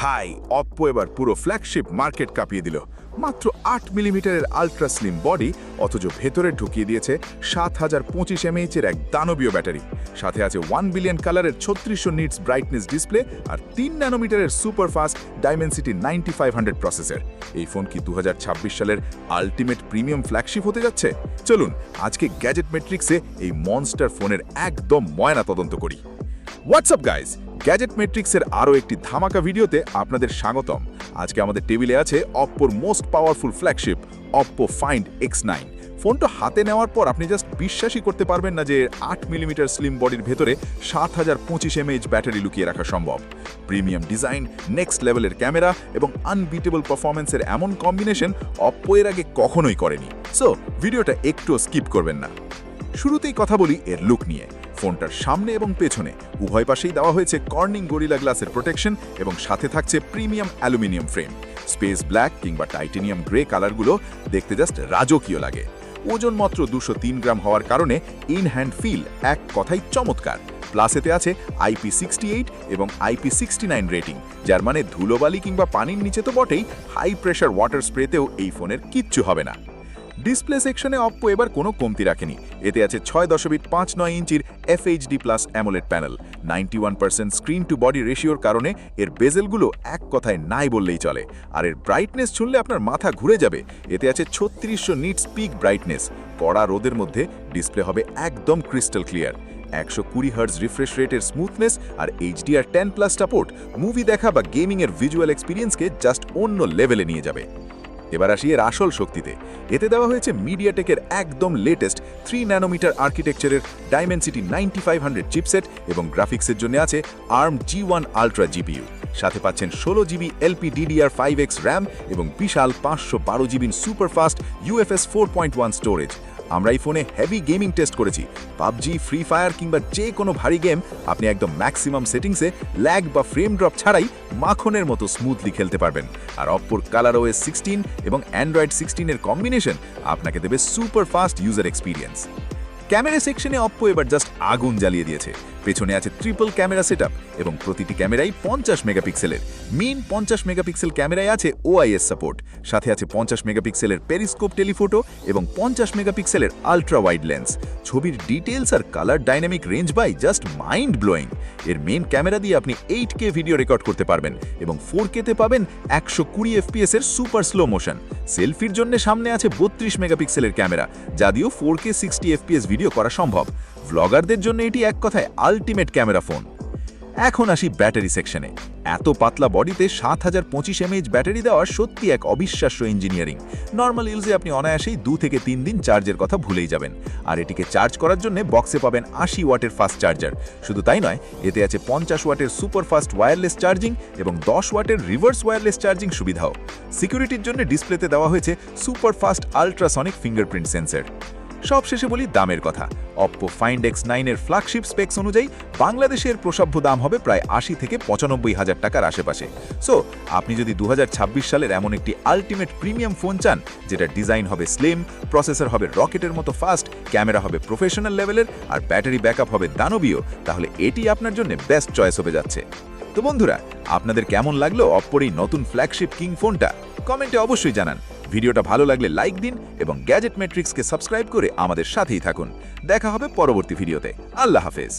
ভাই অপ্পো এবার পুরো ফ্ল্যাগশিপ মার্কেট কাঁপিয়ে দিল। মাত্র 8 মিলিমিটারের আলট্রা স্লিম বডি, অথচ ভেতরে ঢুকিয়ে দিয়েছে 7025 mAh এর এক দানবীয় ব্যাটারি। সাথে আছে 1 বিলিয়ন কালারের 3600 নিটস ব্রাইটনেস ডিসপ্লে আর 3 ন্যানোমিটারের সুপারফাস্ট ডাইমেনসিটি 9500 প্রসেসর। এই ফোন কি 2026 সালের আলটিমেট প্রিমিয়াম ফ্ল্যাগশিপ হতে যাচ্ছে? চলুন আজকে গ্যাজেট মেট্রিক্সে এই মনস্টার ফোনের একদম ময়না তদন্ত করি। হোয়াটসঅ্যাপ গাইজ, গ্যাজেট মেট্রিক্সের আরও একটি ধামাকা ভিডিওতে আপনাদের স্বাগতম। আজকে আমাদের টেবিলে আছে অপ্পোর most powerful flagship Oppo Find X9। ফোনটা হাতে নেওয়ার পর আপনি জাস্ট বিশ্বাসই করতে পারবেন না যে 8 মিলিমিটার স্লিম বডির ভেতরে 7025 mAh ব্যাটারি লুকিয়ে রাখা সম্ভব। প্রিমিয়াম ডিজাইন, নেক্সট লেভেলের ক্যামেরা এবং আনবিটেবল পারফরমেন্সের এমন কম্বিনেশন অপ্পো এর আগে কখনোই করেনি। সো ভিডিওটা একটুও স্কিপ করবেন না। শুরুতেই কথা বলি এর লুক নিয়ে। ফোনটার সামনে এবং পেছনে উভয় পাশেই দেওয়া হয়েছে কর্নিং গরিলা গ্লাসের প্রোটেকশন এবং সাথে থাকছে premium aluminium frame. Space black কিংবা টাইটেনিয়াম গ্রে কালারগুলো দেখতে জাস্ট রাজকীয় লাগে। ওজন মাত্র 203 গ্রাম হওয়ার কারণে ইন হ্যান্ড ফিল এক কথাই চমৎকার। প্লাস এতে আছে IP68 এবং IP69 রেটিং, যার মানে ধুলোবালি কিংবা পানির নিচে তো বটেই, হাই প্রেশার ওয়াটার স্প্রেতেও এই ফোনের কিচ্ছু হবে না। ডিসপ্লে সেকশনে অপ্পো এবার কোনো কমতি রাখেনি। এতে আছে 6.59 ইঞ্চির FHD+ AMOLED panel. 91% screen to body রেশিওর কারণে এর বেজেলগুলো এক কথায় নাই বললেই চলে। আর এর ব্রাইটনেস শুনলে আপনার মাথা ঘুরে যাবে। এতে আছে 3600 নিটস পিক ব্রাইটনেস। কড়া রোদের মধ্যে ডিসপ্লে হবে একদম ক্রিস্টাল ক্লিয়ার। 120 হার্জ রিফ্রেশ রেটের স্মুথনেস আর HDR10+ সাপোর্ট মুভি দেখা বা গেমিংয়ের ভিজুয়াল এক্সপিরিয়েন্সকে জাস্ট অন্য লেভেলে নিয়ে যাবে। এবার আসি এর আসল শক্তিতে। এতে দেওয়া হয়েছে মিডিয়াটেকের একদম লেটেস্ট 3 ন্যানোমিটার আর্কিটেকচারের ডাইমেনসিটি 9500 চিপসেট এবং গ্রাফিক্সের জন্য আছে ARM G1 Ultra GPU। সাথে পাচ্ছেন 16GB LPDDR5X র্যাম এবং বিশাল 512GB সুপারফাস্ট UFS 4.1 স্টোরেজ। আমরা এই ফোনে হেভি গেমিং টেস্ট করেছি। পাবজি, ফ্রি ফায়ার কিংবা যে কোনো ভারী গেম আপনি একদম ম্যাক্সিমাম সেটিংসে ল্যাগ বা ফ্রেম ড্রপ ছাড়াই মাখনের মতো স্মুথলি খেলতে পারবেন। আর অপ্পোর ColorOS 16 এবং Android 16 এর কম্বিনেশন আপনাকে দেবে super fast user experience. Camera সেকশনে অপ্পো এবার জাস্ট আগুন জ্বালিয়ে দিয়েছে। পেছনে আছে ট্রিপল ক্যামেরা সেটআপ এবং প্রতিটি ক্যামেরাই 50 মেগাপিক্সেলের। মেইন 50 মেগাপিক্সেল ক্যামেরায় আছে OIS সাপোর্ট। সাথে আছে 50 মেগাপিক্সেলের পেরিস্কোপ টেলিফোটো এবং 50 মেগাপিক্সেলের আলট্রা ওয়াইড লেন্স। ছবির ডিটেলস আর কালার ডাইনামিক রেঞ্জ বাই জাস্ট মাইন্ড ব্লোয়িং। এর মেইন ক্যামেরা দিয়ে আপনি 8K ভিডিও রেকর্ড করতে পারবেন এবং 4K-তে পাবেন 120 FPS এর সুপার স্লো মোশন। সেলফির জন্য সামনে আছে 32 মেগাপিক্সেলের ক্যামেরা, যা দিয়েও 4K 60 FPS ভিডিও করা সম্ভব। ভ্লগারদের জন্য এটি এক কথায় আলটিমেট ক্যামেরা ফোন। এখন আসি ব্যাটারি সেকশনে। এত পাতলা বডিতে 7025 mAh ব্যাটারি দেওয়া সত্যি এক অবিশ্বাস্য ইঞ্জিনিয়ারিং। নর্মাল ইউজে আপনি অনায়াসেই 2 থেকে 3 দিন চার্জের কথা ভুলেই যাবেন। আর এটিকে চার্জ করার জন্য বক্সে পাবেন 80 ওয়াটের ফাস্ট চার্জার। শুধু তাই নয়, এতে আছে 50 ওয়াটের সুপার ফাস্ট ওয়্যারলেস চার্জিং এবং 10 ওয়াটের রিভার্স ওয়্যারলেস চার্জিং সুবিধাও। সিকিউরিটির জন্য ডিসপ্লেতে দেওয়া হয়েছে super fast ultrasonic fingerprint sensor. সবশেষে বলি দামের কথা। অপ্পো ফাইন্ড X9 এর ফ্ল্যাগশিপ স্পেক্স অনুযায়ী বাংলাদেশের প্রসাব্য দাম হবে প্রায় 80 থেকে 95 হাজার টাকার আশেপাশে। সো আপনি যদি 2026 সালের এমন একটি আলটিমেট প্রিমিয়াম ফোন চান, যেটা ডিজাইন হবে স্লিম, প্রসেসর হবে রকেটের মতো ফাস্ট, ক্যামেরা হবে প্রফেশনাল লেভেলের আর ব্যাটারি ব্যাকআপ হবে দানবীয়, তাহলে এটি আপনার জন্য বেস্ট চয়েস হয়ে যাচ্ছে। তো বন্ধুরা, আপনাদের কেমন লাগলো অপ্পোর এই নতুন ফ্ল্যাগশিপ কিং ফোনটা? কমেন্টে অবশ্যই জানান। ভিডিওটা ভালো লাগলে লাইক দিন এবং গ্যাজেট মেট্রিক্সকে সাবস্ক্রাইব করে আমাদের সাথেই থাকুন। দেখা হবে পরবর্তী ভিডিওতে। আল্লাহ হাফেজ।